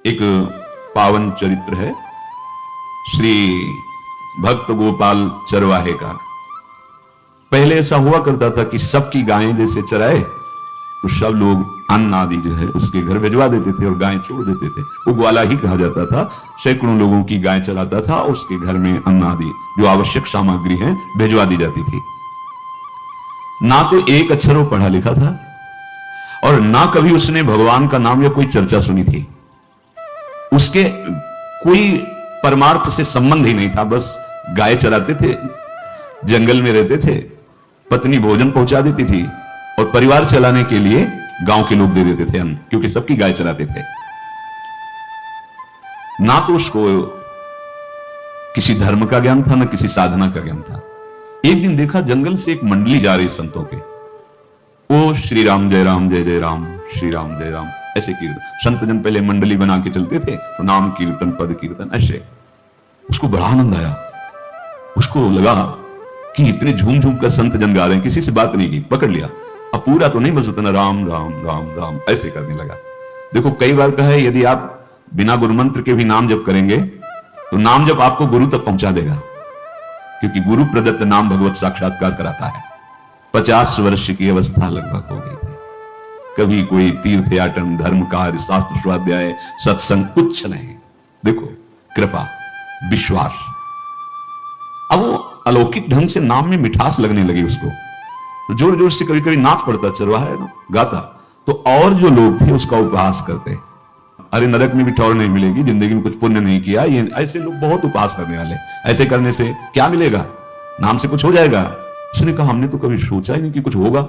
एक पावन चरित्र है श्री भक्त गोपाल चरवाहे का। पहले ऐसा हुआ करता था कि सबकी गायें जैसे चराए तो सब लोग अन्न आदि जो है उसके घर भिजवा देते थे और गायें छोड़ देते थे। वो ग्वाला ही कहा जाता था। सैकड़ों लोगों की गाय चराता था और उसके घर में अन्न आदि जो आवश्यक सामग्री है भिजवा दी जाती थी। ना तो एक अक्षर वो पढ़ा लिखा था और ना कभी उसने भगवान का नाम या कोई चर्चा सुनी थी। उसके कोई परमार्थ से संबंध ही नहीं था। बस गाय चराते थे, जंगल में रहते थे, पत्नी भोजन पहुंचा देती थी और परिवार चलाने के लिए गांव के लोग दे देते थे अन्न, क्योंकि सबकी गाय चराते थे। ना तो उसको किसी धर्म का ज्ञान था, ना किसी साधना का ज्ञान था। एक दिन देखा जंगल से एक मंडली जा रही संतों के। वो श्री राम जय राम जय जय राम, श्री राम जय राम ऐसे कीर्तन। संत जन पहले मंडली बना के चलते थे तो नाम कीर्तन पद कीर्तन ऐसे। उसको बड़ा आनंद आया। उसको लगा कि इतने झूम झूम कर संत जन गा रहे हैं, किसी से बात नहीं की, पकड़ लिया। अब पूरा तो नहीं, बस उतना राम राम राम राम ऐसे करने लगा। देखो कई बार कहा है यदि आप बिना गुरु मंत्र के भी नाम जप करेंगे तो नाम जप आपको गुरु तक पहुंचा देगा, क्योंकि गुरु प्रदत्त नाम भगवत साक्षात्कार कराता है। 50 वर्ष की अवस्था लगभग हो गई थी। कभी कोई तीर्थ याटन, धर्म कार्य, शास्त्र स्वाध्याय, सत्संग कुछ नहीं। देखो कृपा, विश्वास। अब वो अलौकिक ढंग से नाम में मिठास लगने लगी उसको, तो जोर जोर से कभी कभी नाच पड़ता, चरवाहा है ना, गाता। तो और जो लोग थे उसका उपहास करते। अरे नरक में भी ठौर नहीं मिलेगी, जिंदगी में कुछ पुण्य नहीं किया, ये ऐसे लोग बहुत उपहास करने वाले। ऐसे करने से क्या मिलेगा, नाम से कुछ हो जाएगा। उसने कहा हमने तो कभी सोचा ही नहीं कि कुछ होगा,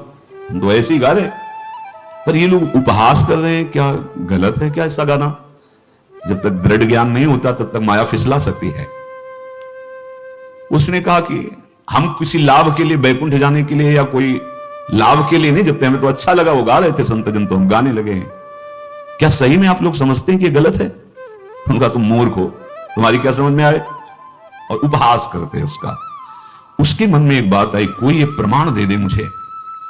हम तो ऐसे ही गा रहे। पर ये लोग उपहास कर रहे हैं, क्या गलत है क्या ऐसा गाना? जब तक दृढ़ ज्ञान नहीं होता तब तक माया फिसला सकती है। उसने कहा कि हम किसी लाभ के लिए, बैकुंठ जाने के लिए या कोई लाभ के लिए नहीं जपते, हमें तो अच्छा लगा, वो गा रहे थे संत जन तो हम गाने लगे हैं। क्या सही में आप लोग समझते हैं कि गलत है? उनका तुम मूर्ख हो, तुम्हारी क्या समझ में आए? और उपहास करते हैं उसका। उसके मन में एक बात आई, कोई ये प्रमाण दे दे मुझे,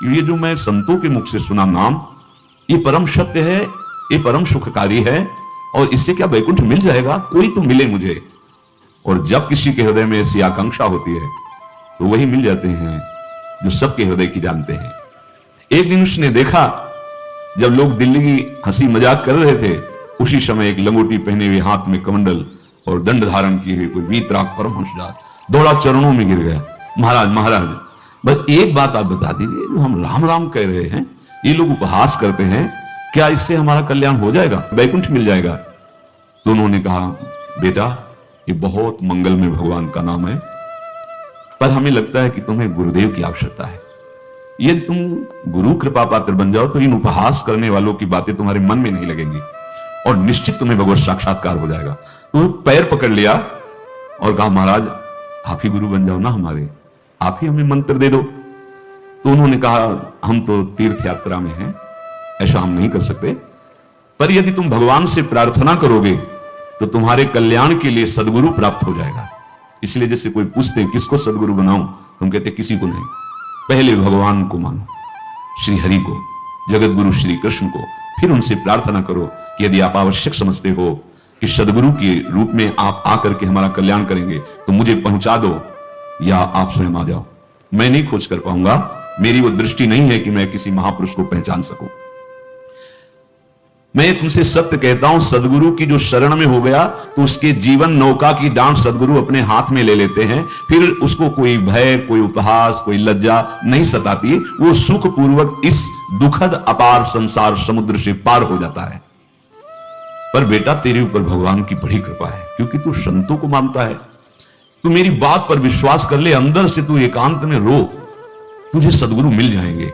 ये जो मैं संतों के मुख से सुना नाम, ये परम सत्य है, ये परम सुखकारी है, और इससे क्या बैकुंठ मिल जाएगा? कोई तो मिले मुझे। और जब किसी के हृदय में ऐसी आकांक्षा होती है तो वही मिल जाते हैं जो सबके हृदय की जानते हैं। एक दिन उसने देखा जब लोग दिल्ली की हंसी मजाक कर रहे थे, उसी समय एक लंगोटी पहने हुए, हाथ में कमंडल और दंड धारण किए हुए कोई वीतराग परमहंसदार दौड़ा चरणों में गिर गया। महाराज महाराज, बस एक बात आप बता दीजिए, जो हम राम राम कह रहे हैं, ये लोग उपहास करते हैं, क्या इससे हमारा कल्याण हो जाएगा, बैकुंठ मिल जाएगा? तो उन्होंने कहा बेटा ये बहुत मंगल में भगवान का नाम है, पर हमें लगता है कि तुम्हें गुरुदेव की आवश्यकता है। यदि तुम गुरु कृपा पात्र बन जाओ तो इन उपहास करने वालों की बातें तुम्हारे मन में नहीं लगेंगी और निश्चित तुम्हें भगवत साक्षात्कार हो जाएगा। तो पैर पकड़ लिया और कहा महाराज आप ही गुरु बन जाओ ना हमारे, आप ही हमें मंत्र दे दो। तो उन्होंने कहा हम तो तीर्थ यात्रा में हैं, ऐसा हम नहीं कर सकते, पर यदि तुम भगवान से प्रार्थना करोगे तो तुम्हारे कल्याण के लिए सदगुरु प्राप्त हो जाएगा। इसलिए जैसे कोई पूछते हैं किसको सदगुरु बनाऊं, तुम कहते किसी को नहीं, पहले भगवान को मानो, श्री हरि को, जगत गुरु श्री कृष्ण को, फिर उनसे प्रार्थना करो कि यदि आप आवश्यक समझते हो कि सदगुरु के रूप में आप आकर के हमारा कल्याण करेंगे तो मुझे पहुंचा दो, या आप स्वयं आ जाओ। मैं नहीं खोज कर पाऊंगा, मेरी वो दृष्टि नहीं है कि मैं किसी महापुरुष को पहचान सकूं। मैं तुमसे सत्य कहता हूं, सदगुरु की जो शरण में हो गया तो उसके जीवन नौका की डांट सदगुरु अपने हाथ में ले लेते हैं। फिर उसको कोई भय, कोई उपहास, कोई लज्जा नहीं सताती। वो सुख पूर्वक इस दुखद अपार संसार समुद्र से पार हो जाता है। पर बेटा तेरे ऊपर भगवान की बड़ी कृपा है, क्योंकि तू संतों को मानता है। तू मेरी बात पर विश्वास कर ले, अंदर से तू एकांत में रो, तुझे सदगुरु मिल जाएंगे।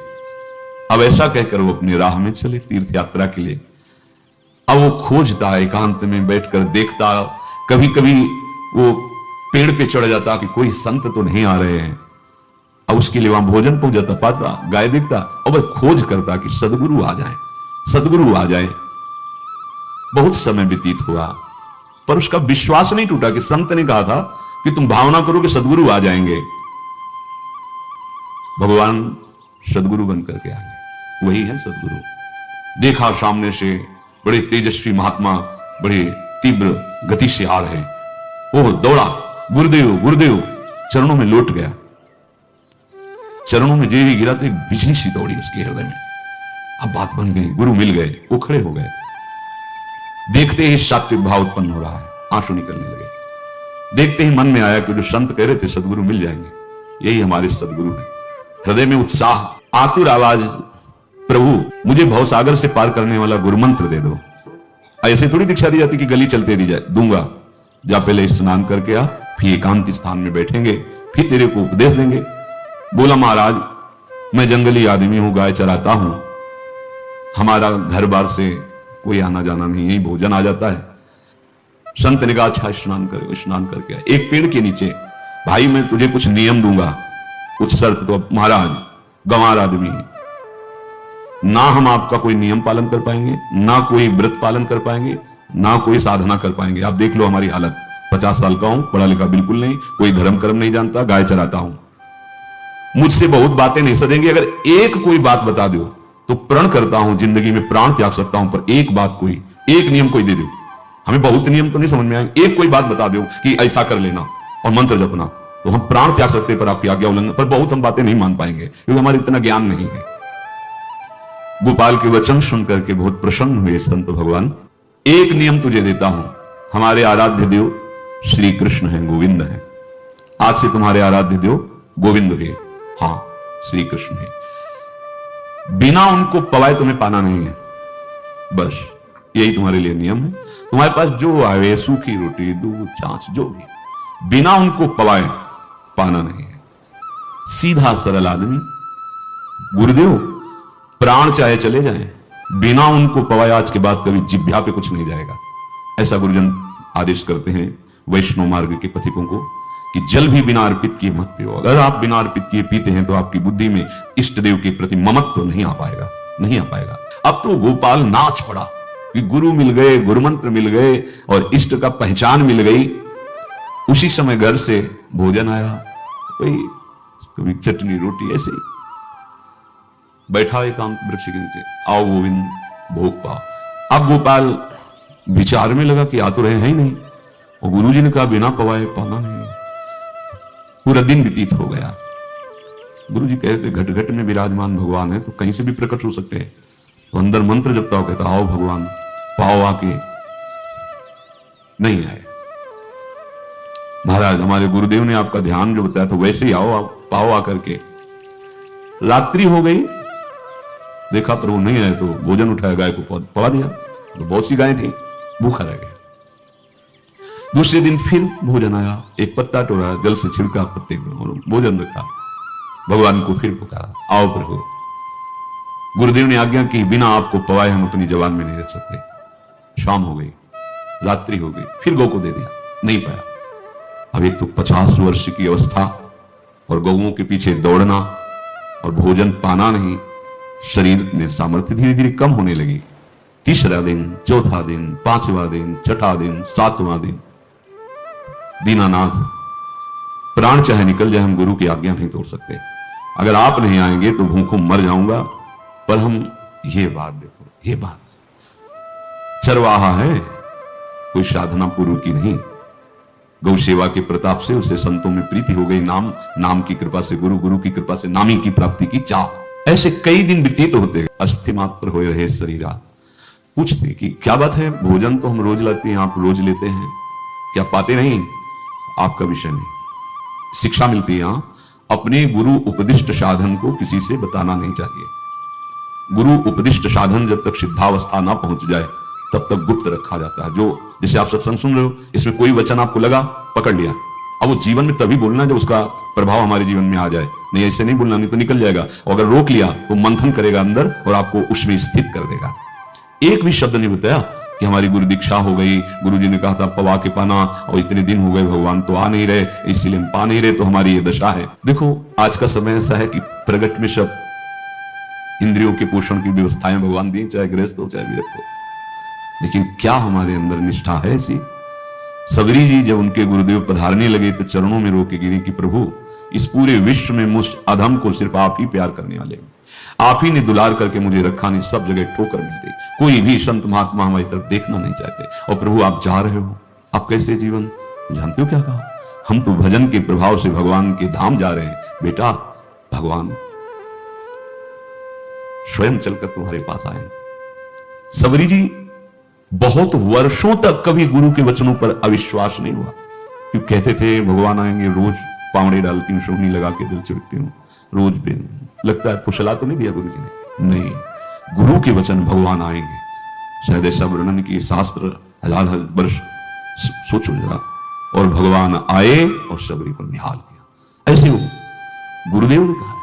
अब ऐसा कहकर वो अपनी राह में चले तीर्थ यात्रा के लिए। अब वो खोजता, एकांत में बैठकर देखता, कभी कभी वो पेड़ पे चढ़ जाता कि कोई संत तो नहीं आ रहे हैं। अब उसके लिए वहां भोजन पहुंच जाता, पाता, गाय देखता और वह खोज करता कि सदगुरु आ जाए, सदगुरु आ जाए। बहुत समय व्यतीत हुआ पर उसका विश्वास नहीं टूटा कि संत ने कहा था कि तुम भावना करो कि सदगुरु आ जाएंगे। भगवान सदगुरु बनकर के आ गए, वही है सदगुरु। देखा सामने से बड़े तेजस्वी महात्मा बड़े तीव्र गति से आ रहे। वो दौड़ा, गुरुदेव गुरुदेव, चरणों में लौट गया। चरणों में जेवी गिरा तो एक बिजली सी दौड़ी उसके हृदय में। अब बात बन गई, गुरु मिल गए, वो खड़े हो गए। देखते ही सात्विक भाव उत्पन्न हो रहा है, आंसू निकलने लगे। देखते ही मन में आया कि जो संत कह रहे थे सदगुरु मिल जाएंगे, यही हमारे सदगुरु हैं। हृदय में उत्साह, आतुर आवाज, प्रभु मुझे भवसागर से पार करने वाला गुरु मंत्र दे दो। ऐसे थोड़ी दीक्षा दी जाती कि गली चलते दी जाए, दूंगा। जा पहले स्नान करके आ, फिर एकांत स्थान में बैठेंगे, फिर तेरे को उपदेश देंगे। बोला महाराज मैं जंगली आदमी हूं, गाय चराता हूं, हमारा घर बार से कोई आना जाना नहीं, यही भोजन आ जाता है। संत ने कहा अच्छा स्नान करो। स्नान करके आए, एक पेड़ के नीचे, भाई मैं तुझे कुछ नियम दूंगा, कुछ शर्त। तो महाराज गंवार आदमी है, ना हम आपका कोई नियम पालन कर पाएंगे, ना कोई व्रत पालन कर पाएंगे, ना कोई साधना कर पाएंगे। आप देख लो हमारी हालत, 50 साल का हूं, पढ़ा लिखा बिल्कुल नहीं, कोई धर्म कर्म नहीं जानता, गाय चराता हूं। मुझसे बहुत बातें नहीं सदेंगी, अगर एक कोई बात बता दो तो प्रण करता हूं जिंदगी में प्राण त्याग सकता हूं, पर एक बात कोई, एक नियम कोई दे दो। हमें बहुत नियम तो नहीं समझ में आएंगे, एक कोई बात बता दो कि ऐसा कर लेना और मंत्र जपना, तो हम प्राण त्याग सकते पर आपकी आज्ञा उल्लंघन, पर बहुत हम बातें नहीं मान पाएंगे क्योंकि हमारे इतना ज्ञान नहीं है। गोपाल के वचन सुन करके बहुत प्रसन्न हुए संत भगवान। एक नियम तुझे देता हूं, हमारे आराध्य देव श्री कृष्ण हैं, गोविंद हैं, आज से तुम्हारे आराध्य देव गोविंद हुए, हाँ श्री कृष्ण है। बिना उनको पवाए तुम्हें पाना नहीं है, बस यही तुम्हारे लिए नियम है। तुम्हारे पास जो आवे, सूखी रोटी, दूध, छाछ, जो भी, बिना उनको पवाए पाना नहीं है। सीधा सरल आदमी। गुरुदेव प्राण चाहे चले जाए, बिना उनको पवाए आज के बाद कभी जिह्वा पे कुछ नहीं जाएगा। ऐसा गुरुजन आदेश करते हैं वैष्णव मार्ग के पथिकों को कि जल भी बिना अर्पित किए मत पियो। अगर आप बिना अर्पित किए पीते हैं तो आपकी बुद्धि में इष्ट देव के प्रति ममत्व तो नहीं आ पाएगा, नहीं आ पाएगा। अब तो गोपाल नाच पड़ा कि गुरु मिल गए, गुरु मंत्र मिल गए और इष्ट का पहचान मिल गई। उसी समय घर से भोजन आया, कोई कभी चटनी रोटी, ऐसे बैठा एकांत वृक्ष के नीचे, आओ गोविंद भोग पाओ। अब गोपाल विचार में लगा कि आ तो रहे हैं ही नहीं, और गुरुजी ने कहा बिना पवाए पाना नहीं। पूरा दिन व्यतीत हो गया। गुरुजी कहते घट घट में विराजमान भगवान है तो कहीं से भी प्रकट हो सकते हैं। तो अंदर मंत्र जपता हो, कहता आओ भगवान पाओ, आके नहीं आए। महाराज हमारे गुरुदेव ने आपका ध्यान जो बताया था वैसे ही आओ, आप पाओ आकर के। रात्रि हो गई, देखा प्रभु नहीं आए तो भोजन उठाया, गाय को पवा दिया, तो बहुत सी गायें थी, भूखा रह गया। दूसरे दिन फिर भोजन आया, एक पत्ता टोरा, जल से छिड़का पत्ते को और भोजन रखा। भगवान को फिर पुकारा, आओ प्रभु। गुरुदेव ने आज्ञा की बिना आपको पवाए हम अपनी जबान में नहीं रख सकते। शाम हो गई, रात्रि हो गई, फिर गौ को दे दिया, नहीं पाया। अब एक तो 50 वर्ष की अवस्था और गौओं के पीछे दौड़ना और भोजन पाना नहीं, शरीर में सामर्थ्य धीरे धीरे कम होने लगी। तीसरा दिन, चौथा दिन, पांचवा दिन, छठा दिन, सातवां दिन, दीनानाथ प्राण चाहे निकल जाए हम गुरु की आज्ञा नहीं तोड़ सकते। अगर आप नहीं आएंगे तो भूखों मर जाऊंगा। पर हम ये बात देखो, ये बात चरवाहा है, कोई साधना पूर्व की नहीं। गौ सेवा के प्रताप से उसे संतों में प्रीति हो गई, नाम की कृपा से, गुरु की कृपा से नामी की प्राप्ति की चाह। ऐसे कई दिन व्यतीत होते, अस्थि मात्र हो रहे शरीरा। पूछते कि क्या बात है, भोजन तो हम रोज लाते हैं, आप रोज लेते हैं, क्या पाते नहीं? आपका विषय नहीं। शिक्षा मिलती है, अपने गुरु उपदिष्ट साधन को किसी से बताना नहीं चाहिए। गुरु उपदिष्ट साधन जब तक सिद्धावस्था ना पहुंच जाए तब तक गुप्त रखा जाता है। जो जैसे आप सत्संग सुन रहे हो, इसमें कोई वचन आपको लगा, पकड़ लिया, अब वो जीवन में तभी बोलना जब उसका प्रभाव हमारे जीवन में आ जाए, नहीं ऐसे नहीं बोलना, नहीं तो निकल जाएगा। और अगर रोक लिया तो मंथन करेगा अंदर और आपको उसमें स्थित कर देगा। एक भी शब्द नहीं बताया कि हमारी गुरु दीक्षा हो गई, गुरुजी ने कहा था पवा के पाना, और इतने दिन हो गए भगवान तो आ नहीं रहे, इसीलिए हम पा नहीं रहे, तो हमारी ये दशा है। देखो आज का समय ऐसा है कि प्रगट में सब इंद्रियों के पोषण की व्यवस्थाएं भगवान दी, चाहे गृहस्थ हो चाहे विरक्त हो, लेकिन क्या हमारे अंदर निष्ठा है ऐसी? सबरी जी जब उनके गुरुदेव पधारने लगे तो चरणों में रो के गिरी कि प्रभु इस पूरे विश्व में मुझ अधम को सिर्फ आप ही प्यार करने वाले हैं, आप ही ने दुलार करके मुझे रखा, नहीं सब जगह ठोकर मिलती, कोई भी संत महात्मा हमारी तरफ देखना नहीं चाहते। और प्रभु आप जा रहे हो, आप कैसे जीवन जानते हो क्या कहा? हम तो भजन के प्रभाव से भगवान के धाम जा रहे हैं। बेटा भगवान स्वयं चलकर तुम्हारे पास आए। सबरी जी बहुत वर्षों तक कभी गुरु के वचनों पर अविश्वास नहीं हुआ, क्यों कहते थे भगवान आएंगे, रोज पावड़े डालती हूँ, सोहनी लगा के दिल चिड़ती हूँ, रोज भी लगता है फुसला तो नहीं दिया गुरु जी ने? नहीं, गुरु के वचन भगवान आएंगे। शायद ऐसा वर्णन की शास्त्र हजार वर्ष सोचो जरा। और भगवान आए और सबरी को निहाल किया। ऐसे वो गुरुदेव ने कहा है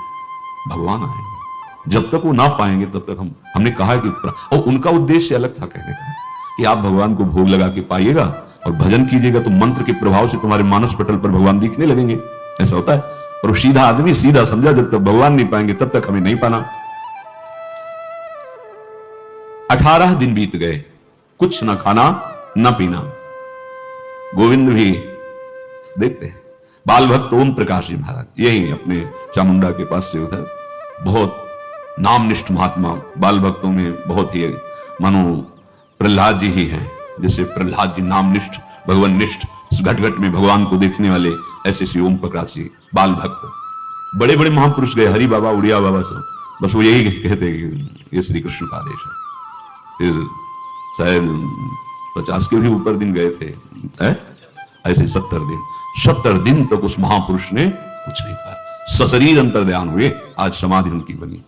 भगवान आएंगे, जब तक वो ना पाएंगे तब तक हमने कहा है कि, और उनका उद्देश्य अलग था कहने का कि आप भगवान को भोग लगा के पाइएगा और भजन कीजिएगा तो मंत्र के प्रभाव से तुम्हारे मानस पटल पर भगवान दिखने लगेंगे। ऐसा होता है। और सीधा आदमी सीधा समझा, जब तक भगवान नहीं पाएंगे तब तक हमें नहीं पाना। 18 दिन बीत गए, कुछ ना खाना ना पीना। गोविंद भी देखते हैं, बाल भक्त ओम प्रकाश जी महाराज यही अपने चामुंडा के पास से उधर बहुत नामनिष्ठ महात्मा, बाल भक्तों में बहुत ही मानो प्रहलाद जी ही हैं। जैसे प्रहलाद जी नामनिष्ठ भगवान-निष्ठ, घट घट में भगवान को देखने वाले, ऐसे श्री ओम प्रकाश जी बाल भक्त। बड़े बड़े महापुरुष गए, हरि बाबा, उड़िया बाबा, सब बस वो यही कहते कि ये श्री कृष्ण का आदेश है। फिर शायद 50 के भी ऊपर दिन गए थे, ऐसे 70 दिन तक उस महापुरुष ने कुछ नहीं कहा, सशरीर अंतर्ध्यान हुए। आज समाधि उनकी बनी।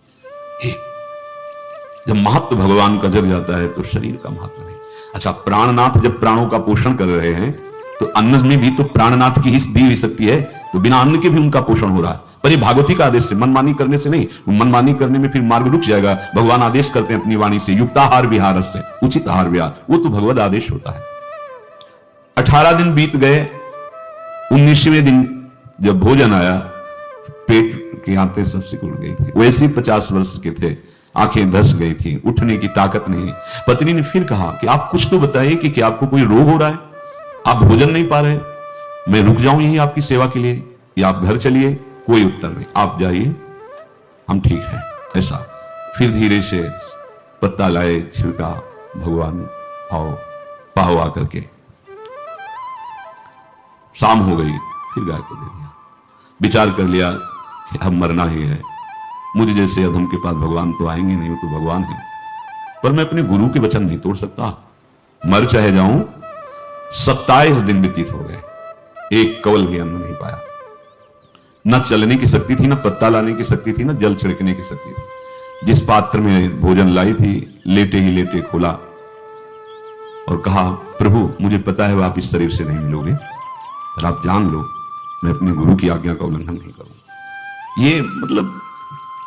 जब महत्व भगवान का जग जाता है तो शरीर का महत्व नहीं। अच्छा, प्राणनाथ जब प्राणों का पोषण कर रहे हैं तो अन्न में भी तो प्राणनाथ की हिस्स दी हुई शक्ति है, तो बिना अन्न के भी उनका पोषण हो रहा है। पर ये भागवती का आदेश से, मनमानी करने से नहीं। मनमानी करने में फिर मार्ग रुक जाएगा। भगवान आदेश करते हैं अपनी वाणी से, युक्ताहार विहार से, उचित आहार विहार, वो तो भगवत आदेश होता है। 18 दिन बीत गए, 19वें दिन जब भोजन आया तो पेट की आंतें सब सिकुड़ गई थी। वैसे ही 50 वर्ष के थे, आंखें धस गई थी, उठने की ताकत नहीं। पत्नी ने फिर कहा कि आप कुछ तो बताइए कि क्या आपको कोई रोग हो रहा है, आप भोजन नहीं पा रहे, मैं रुक जाऊं यही आपकी सेवा के लिए, या आप घर चलिए। कोई उत्तर नहीं, आप जाइए, हम ठीक है। ऐसा फिर धीरे से पत्ता लाए, छिड़का, भगवान आओ पाओ आकर के। शाम हो गई, फिर गाय को दे दिया। विचार कर लिया कि अब मरना ही है, मुझे जैसे अधम के पास भगवान तो आएंगे नहीं, वो तो भगवान है, पर मैं अपने गुरु के वचन नहीं तोड़ सकता, मर चाहे जाऊं। 27 दिन व्यतीत हो गए, एक कवल भी अन्न नहीं पाया। न चलने की शक्ति थी, न पत्ता लाने की शक्ति थी, न जल छिड़कने की शक्ति थी। जिस पात्र में भोजन लाई थी, लेटे ही लेटे खोला और कहा, प्रभु मुझे पता है आप इस शरीर से नहीं मिलोगे, पर आप जान लो मैं अपने गुरु की आज्ञा का उल्लंघन नहीं करूंगा। ये मतलब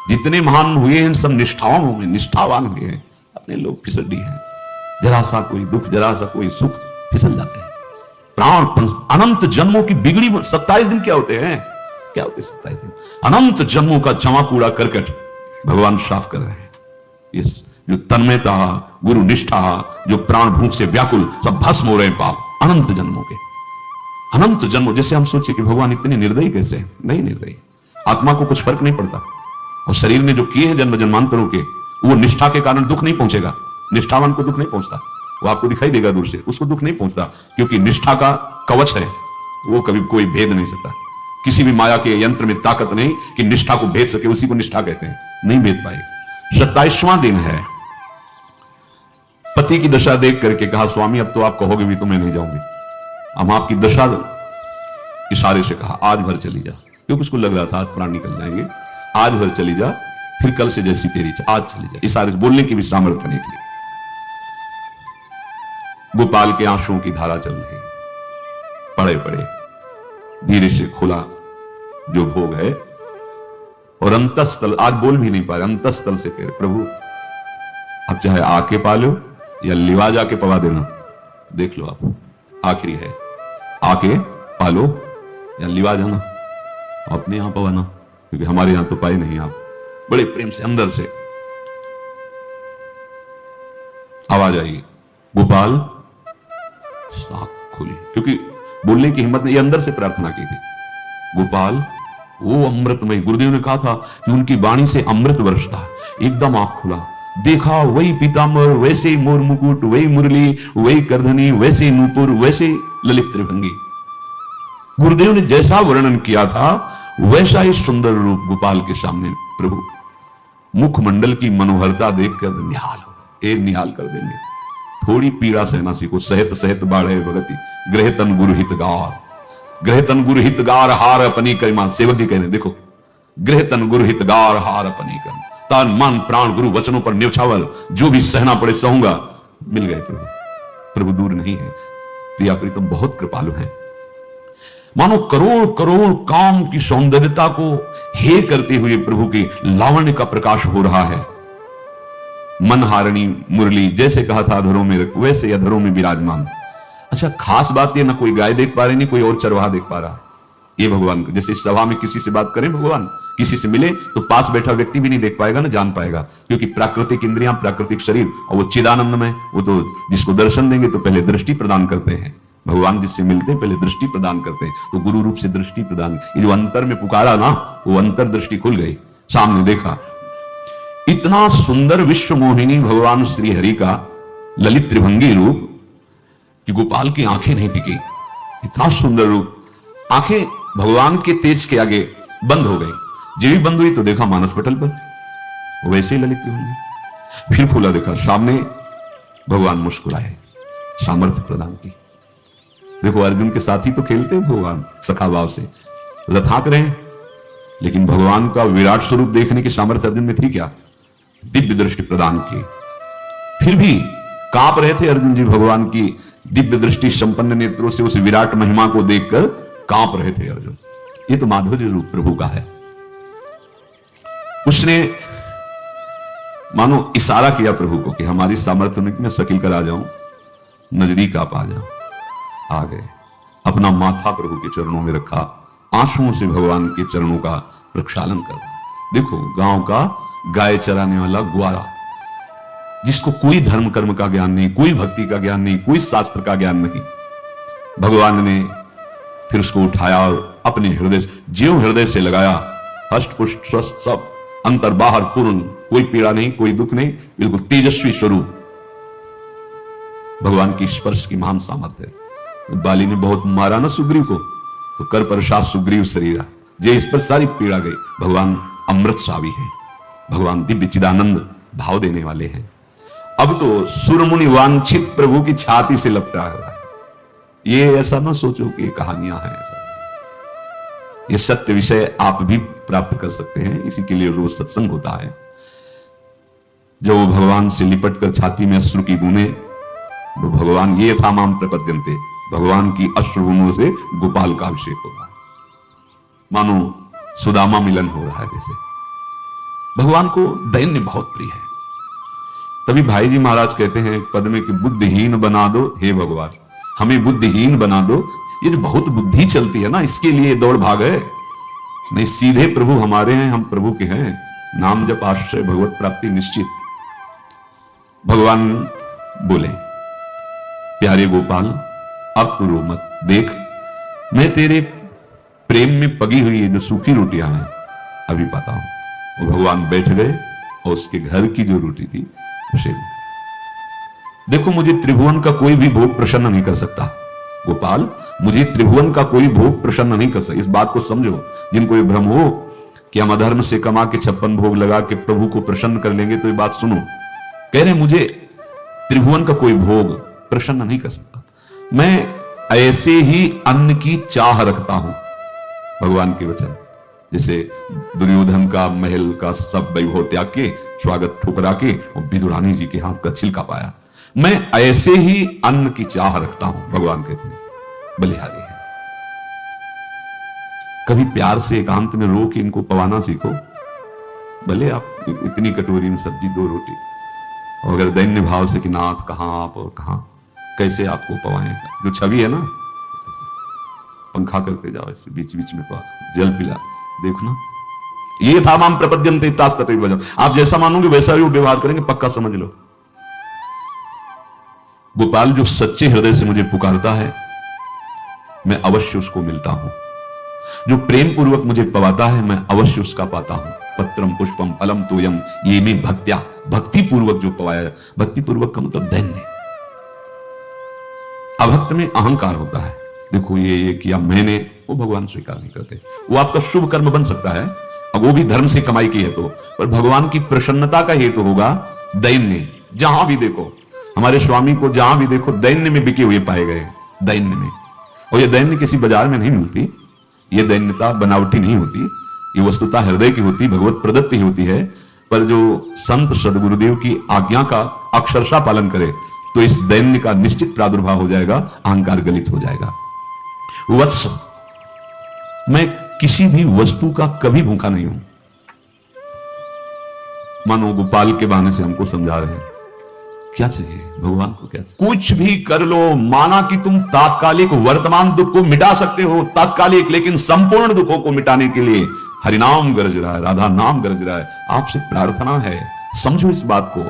जितने महान हुए हैं सब निष्ठाओं में निष्ठावान हुए हैं, अपने लोग फिसड्डी हैं। जरा सा कोई दुख, जरा सा कोई सुख, फिसल जाते हैं। प्राण अनंत जन्मों की बिगड़ी 27 दिन क्या होते हैं? क्या होते 27 दिन? अनंत जन्मों का जमा कूड़ा करकट भगवान साफ कर रहे हैं। इस जो तन्मयता, गुरु निष्ठा, जो प्राण भूख से व्याकुल, सब भस्म हो रहे हैं पाप अनंत जन्मों के। अनंत जन्मों, जैसे हम सोचे कि भगवान इतने निर्दयी कैसे? नहीं निर्दयी, आत्मा को कुछ फर्क नहीं पड़ता। और शरीर ने जो किए हैं जन्म जन्मांतरों के, वो निष्ठा के कारण दुख नहीं पहुंचेगा। निष्ठावान को दुख नहीं पहुंचता, वो आपको दिखाई देगा दूर से, उसको दुख नहीं पहुंचता, क्योंकि निष्ठा का कवच है, वो कभी कोई भेद नहीं सकता। किसी भी माया के यंत्र में ताकत नहीं कि निष्ठा को भेद सके, उसी को निष्ठा कहते हैं, नहीं भेद पाए। 27वां दिन है। पति की दशा देख करके कहा, स्वामी अब तो आप कहोगे भी तो मैं नहीं जाऊंगी। हम आपकी दशा इशारे से कहा, आज भर चली जा, क्योंकि उसको लग रहा था आज प्राण निकल जाएंगे। आज भर चली जा, फिर कल से जैसी तेरी, आज चली जा। इशारे से बोलने की भी सामर्थ्य नहीं थी। गोपाल के आंसुओं की धारा चल रही, पड़े पड़े धीरे से खोला जो भोग है, और अंतस्थल, आज बोल भी नहीं पा रहे, अंतस्थल से कह रहे, प्रभु अब चाहे आके पालो या लिवा जाके पवा देना, देख लो आप, आखिरी है, आके पालो या लिवा जाना, अपने यहां पवाना, क्योंकि हमारे यहां तो पाए नहीं आप। बड़े प्रेम से अंदर से आवाज आई, गोपाल। आंख खुली, क्योंकि बोलने की हिम्मत नहीं, अंदर से प्रार्थना की थी, गोपाल वो अमृतमय। गुरुदेव ने कहा था कि उनकी वाणी से अमृत बरसता। एकदम आंख खुला, देखा वही पीतांबर, वैसे ही मोर मुकुट, वही मुरली, वही करधनी, वैसे ही नूपुर, वैसे ही ललित त्रिभंगी। गुरुदेव ने जैसा वर्णन किया था वैसा ही सुंदर रूप गोपाल के सामने प्रभु मुखमंडल की मनोहरता देखकर निहाल हो गए। निहाल कर देंगे। थोड़ी पीड़ा सहना सीखो। सहत सहत बाढ़े भगति, ग्रह तन गुरु हितगार, ग्रह तन गुरु हितगार हार अपनी करिमान। सेवक जी कह रहे देखो, ग्रह तन गुरु हितगार हार अपनी कर, तन मन प्राण गुरु वचनों पर न्यौछावर, जो भी सहना पड़े सहूंगा। मिल गए प्रभु। प्रभु दूर नहीं है, प्रिया प्रीतम बहुत कृपालु है। मानो करोड़ करोड़ काम की सौंदर्यता को हे करते हुए प्रभु के लावण्य का प्रकाश हो रहा है। मनहारिणी मुरली, जैसे कहा था अधरों में रख, वैसे अधरों में विराजमान। अच्छा, खास बात ये ना कोई गाय देख पा रही, नहीं कोई और चरवाहा देख पा रहा। ये भगवान को, जैसे इस सभा में किसी से बात करें, भगवान किसी से मिले तो पास बैठा व्यक्ति भी नहीं देख पाएगा ना जान पाएगा, क्योंकि प्राकृतिक इंद्रियां, प्राकृतिक शरीर, और वो चिदानंद में, वो तो जिसको दर्शन देंगे तो पहले दृष्टि प्रदान करते हैं। भगवान जिससे मिलते हैं पहले दृष्टि प्रदान करते हैं, तो गुरु रूप से दृष्टि प्रदान। ये जो अंतर में पुकारा ना, वो अंतर दृष्टि खुल गई, सामने देखा। इतना सुंदर विश्व मोहिनी भगवान श्री हरि का ललित त्रिभंगी रूप कि गोपाल की आंखें नहीं टिकी। इतना सुंदर रूप, आंखें भगवान के तेज के आगे बंद हो गई। जब भी बंद हुई तो देखा मानस पटल पर वैसे ही ललित त्रिभंगी। फिर खुला, देखा सामने भगवान मुस्कुराए, सामर्थ्य प्रदान की। देखो अर्जुन के साथी तो खेलते हैं भगवान सखा भाव से, लथाक रहे, लेकिन भगवान का विराट स्वरूप देखने की सामर्थ्य अर्जुन में थी क्या? दिव्य दृष्टि प्रदान की। फिर भी कांप रहे थे अर्जुन जी भगवान की दिव्य दृष्टि संपन्न नेत्रों से उस विराट महिमा को देखकर कांप रहे थे अर्जुन। ये तो माधुर्य रूप प्रभु का है। उसने मानो इशारा किया प्रभु को कि हमारी सामर्थ्य में मैं सकिल कर आ जाऊं, नजदीक आप आ जाओ। आ गए, अपना माथा प्रभु के चरणों में रखा, आंसुओं से भगवान के चरणों का प्रक्षालन करना। देखो गांव का गाय चराने वाला ग्वारा, जिसको कोई धर्म कर्म का ज्ञान नहीं, कोई भक्ति का ज्ञान नहीं, कोई शास्त्र का ज्ञान नहीं, भगवान ने फिर उसको उठाया और अपने हृदय से, ज्यों हृदय से लगाया, हष्ट पुष्ट स्वस्थ सब, अंतर बाहर पूर्ण, कोई पीड़ा नहीं, कोई दुख नहीं, बिल्कुल तेजस्वी स्वरूप। भगवान की स्पर्श की महान सामर्थ्य है। बाली ने बहुत मारा ना सुग्रीव को, तो कर प्रसाद सुग्रीव शरीरा, जे इस पर सारी पीड़ा गई। भगवान अमृत सावी है, भगवान दिव्य चिदानंद भाव देने वाले हैं। अब तो सुरमुनि वांछित प्रभु की छाती से लपटा हुआ है। ये ऐसा ना सोचो कि कहानियां हैं, ऐसा ये सत्य विषय आप भी प्राप्त कर सकते हैं। इसी के लिए रोज सत्संग होता है। जब वो भगवान से लिपट कर छाती में अश्रु की बूंदें, वो भगवान ये था माम प्रपद्यन्ते, भगवान की अश्रुबूंदों से गोपाल का अभिषेक होगा। मानो सुदामा मिलन हो रहा है जैसे। भगवान को दैन्य बहुत प्रिय है। तभी भाई जी महाराज कहते हैं पद में कि बुद्धिहीन बना दो हे भगवान, हमें बुद्धिहीन बना दो। ये जो बहुत बुद्धि चलती है ना, इसके लिए दौड़ भाग है। नहीं, सीधे प्रभु हमारे हैं, हम प्रभु के हैं। नाम जप आश्रय भगवत प्राप्ति निश्चित। भगवान बोले, प्यारे गोपाल अब तू रो मत, देख मैं तेरे प्रेम में पगी हुई ये जो सूखी रोटियां हैं अभी पाता हूं। वो भगवान बैठ गए और उसके घर की जो रोटी थी उसे, देखो मुझे त्रिभुवन का कोई भी भोग प्रसन्न नहीं कर सकता गोपाल, मुझे त्रिभुवन का कोई भोग प्रसन्न नहीं कर सकता। इस बात को समझो, जिनको ये भ्रम हो कि हम अधर्म से कमा के 56 भोग लगा के प्रभु को प्रसन्न कर लेंगे, तो ये बात सुनो। कह रहे मुझे त्रिभुवन का कोई भोग प्रसन्न नहीं कर सकता, मैं ऐसे ही अन्न की चाह रखता हूं। भगवान के वचन, जैसे दुर्योधन का महल का सब वैभव त्याग के, स्वागत ठुकरा के और विदुरानी जी के हाथ का छिलका पाया, मैं ऐसे ही अन्न की चाह रखता हूं। भगवान कहते हैं बलिहारी है। कभी प्यार से एकांत में रो के इनको पवाना सीखो। भले आप इतनी कटोरी में सब्जी 2 रोटी, और अगर दैन्य भाव से कि नाथ कहां आप और कहां कैसे आपको पवाएं, जो छवि है ना, पंखा करते जाओ ऐसे बीच बीच में जल पिला, देखो ना, ये था माम प्रपद्यन्ते तास्तते वजम। आप जैसा मानोगे वैसा ही व्यवहार करेंगे, पक्का समझ लो। गोपाल जो सच्चे हृदय से मुझे पुकारता है, मैं अवश्य उसको मिलता हूं। जो प्रेम पूर्वक मुझे पवाता है मैं अवश्य उसका पाता हूं। पत्रम पुष्पम फलम तोयम ये में भक्त्या, भक्ति पूर्वक जो पवाया, भक्ति पूर्वक का मतलब दैन्य। अभक्त में अहंकार होता है, देखो ये किया मैंने, वो भगवान स्वीकार नहीं करते। वो आपका शुभ कर्म बन सकता है, अब वो भी धर्म से कमाई की है तो, पर भगवान की प्रसन्नता का हेतु होगा दैन्य। जहां भी देखो हमारे स्वामी को, जहां भी देखो दैन्य में बिके हुए पाए गए, दैन्य में। और ये दैन्य किसी बाजार में नहीं मिलती, ये दैन्यता बनावटी नहीं होती, ये वस्तुतः हृदय की होती, भगवत प्रदत्त ही होती है। पर जो संत सदगुरुदेव की आज्ञा का अक्षरशः पालन करे तो इस दैन्य का निश्चित प्रादुर्भाव हो जाएगा, अहंकार गलित हो जाएगा। वत्स, मैं किसी भी वस्तु का कभी भूखा नहीं हूं। मानो गोपाल के बहाने से हमको समझा रहे हैं, क्या चाहिए भगवान को, क्या चाहिए? कुछ भी कर लो, माना कि तुम तात्कालिक वर्तमान दुख को मिटा सकते हो, तात्कालिक, लेकिन संपूर्ण दुखों को मिटाने के लिए हरिनाम गरज रहा है, राधा नाम गरज रहा है। आपसे प्रार्थना है, समझो इस बात को,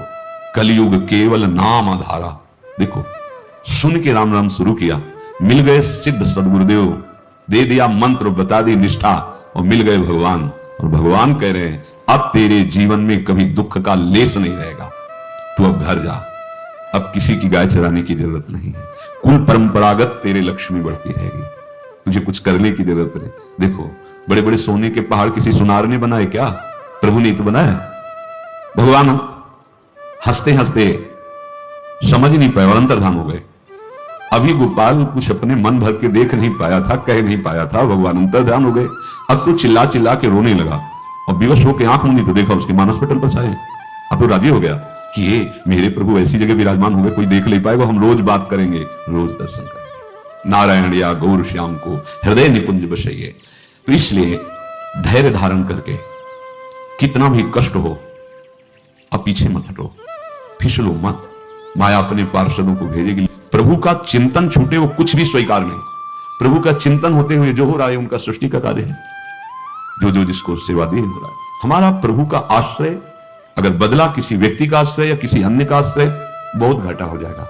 कलयुग केवल नाम आधारा। देखो सुन के राम राम शुरू किया, मिल गए सिद्ध सदगुरुदेव, दे दिया मंत्र, बता दी निष्ठा, और मिल गए भगवान। और भगवान कह रहे हैं अब तेरे जीवन में कभी दुख का लेस नहीं रहेगा, तू अब घर जा, अब किसी की गाय चराने की जरूरत नहीं है, कुल परंपरागत तेरे लक्ष्मी बढ़ती रहेगी, तुझे कुछ करने की जरूरत नहीं। देखो बड़े बड़े सोने के पहाड़ किसी सुनार ने बनाए क्या? प्रभु ने तो बनाया। भगवान हंसते हंसते समझ नहीं पाए और अंतर्धान हो गए। अभी गोपाल कुछ अपने मन भर के देख नहीं पाया था, कह नहीं पाया था, भगवान अंतर्धान हो गए। अब तो चिल्ला चिल्ला के रोने लगा और विवश होकर आंख मूंदी तो देखा उसके मानस पटल पर छाए। अब तो राजी हो गया कि ये मेरे प्रभु ऐसी जगह विराजमान हो गए, कोई देख नहीं पाएगा, हम रोज बात करेंगे, रोज दर्शन करेंगे। नारायण या गौर श्याम को हृदय निकुंज बसइए। तो इसलिए धैर्य धारण करके कितना भी कष्ट हो अब पीछे मत हटो, फिसलो मत। माया अपने पार्षदों को भेजेगी। प्रभु का चिंतन छूटे वो कुछ भी स्वीकार नहीं। प्रभु का चिंतन होते हुए जो हो रहा है उनका सृष्टि का कार्य है, जो जो जिसको सेवा दी हो रहा है। हमारा प्रभु का आश्रय अगर बदला किसी व्यक्ति का आश्रय या किसी अन्य का आश्रय, बहुत घाटा हो जाएगा।